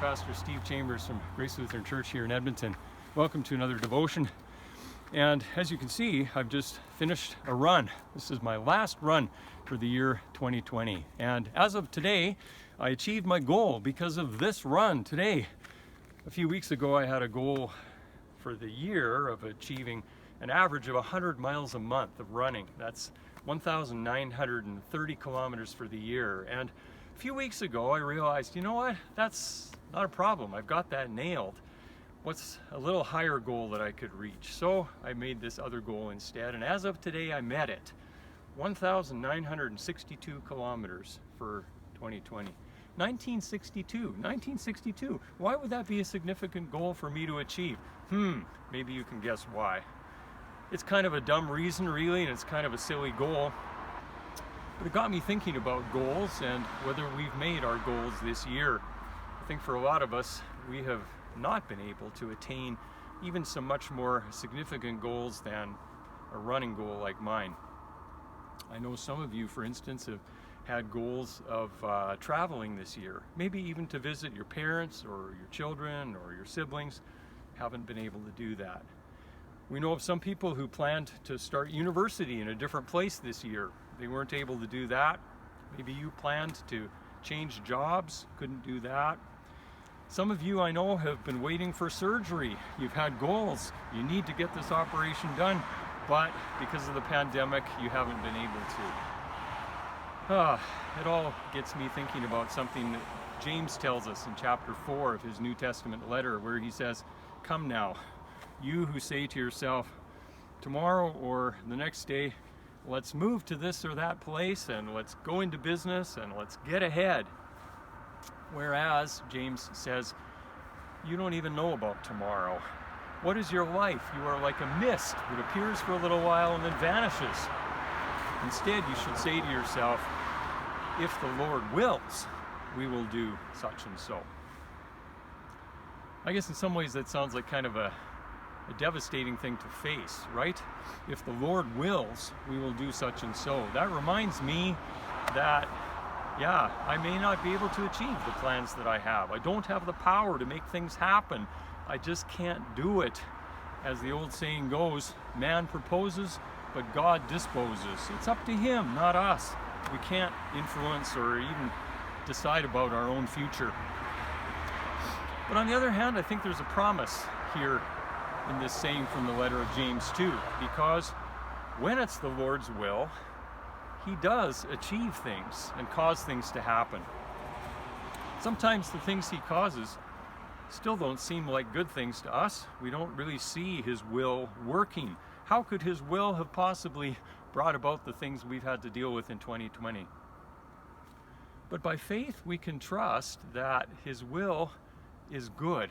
Pastor Steve Chambers from Grace Lutheran Church here in Edmonton. Welcome to another devotion. And as you can see, I've just finished a run. This is my last run for the year 2020. And as of today, I achieved my goal because of this run today. A few weeks ago, I had a goal for the year of achieving an average of 100 miles a month of running. That's 1,930 kilometers for the year. And a few weeks ago, I realized, you know what? That's not a problem. I've got that nailed. What's a little higher goal that I could reach? So I made this other goal instead. And as of today, I met it. 1,962 kilometers for 2020. 1962. Why would that be a significant goal for me to achieve? Maybe you can guess why. It's kind of a dumb reason, really, and it's kind of a silly goal. But it got me thinking about goals and whether we've made our goals this year. I think for a lot of us, we have not been able to attain even some much more significant goals than a running goal like mine. I know some of you, for instance, have had goals of traveling this year, maybe even to visit your parents or your children or your siblings. Haven't been able to do that. We know of some people who planned to start university in a different place this year. They weren't able to do that. Maybe you planned to change jobs, couldn't do that. Some of you I know have been waiting for surgery. You've had goals. You need to get this operation done, but because of the pandemic, you haven't been able to. It all gets me thinking about something that James tells us in chapter 4 of his New Testament letter, where he says, "Come now, you who say to yourself, tomorrow or the next day, let's move to this or that place and let's go into business and let's get ahead." Whereas James says, you don't even know about tomorrow. What is your life? You are like a mist that appears for a little while and then vanishes. Instead, you should say to yourself, if the Lord wills, we will do such and so. I guess in some ways that sounds like kind of a devastating thing to face, right? If the Lord wills, we will do such and so. That reminds me that, I may not be able to achieve the plans that I have. I don't have the power to make things happen. I just can't do it. As the old saying goes, man proposes, but God disposes. It's up to Him, not us. We can't influence or even decide about our own future. But on the other hand, I think there's a promise here in this saying from the letter of James too, because when it's the Lord's will, He does achieve things and cause things to happen. Sometimes the things He causes still don't seem like good things to us. We don't really see His will working. How could His will have possibly brought about the things we've had to deal with in 2020? But by faith, we can trust that His will is good.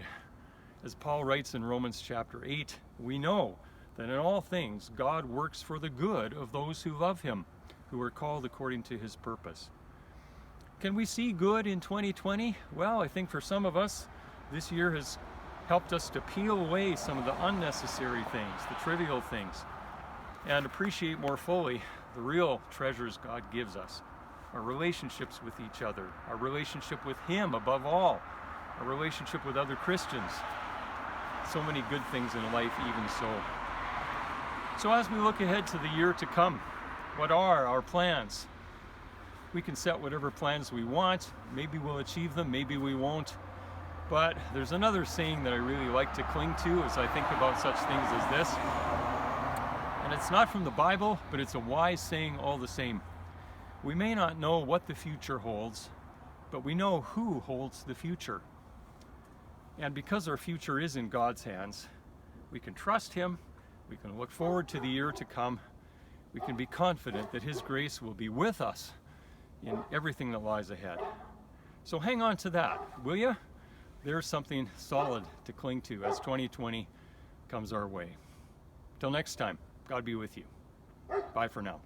As Paul writes in Romans chapter 8, we know that in all things God works for the good of those who love Him, who are called according to His purpose. Can we see good in 2020? Well, I think for some of us, this year has helped us to peel away some of the unnecessary things, the trivial things, and appreciate more fully the real treasures God gives us. Our relationships with each other, our relationship with Him above all, our relationship with other Christians. So many good things in life even so. So as we look ahead to the year to come, what are our plans? We can set whatever plans we want. Maybe we'll achieve them, maybe we won't. But there's another saying that I really like to cling to as I think about such things as this. And it's not from the Bible, but it's a wise saying all the same. We may not know what the future holds, but we know who holds the future. And because our future is in God's hands, we can trust Him, we can look forward to the year to come, we can be confident that His grace will be with us in everything that lies ahead. So hang on to that, will you? There's something solid to cling to as 2020 comes our way. Till next time, God be with you. Bye for now.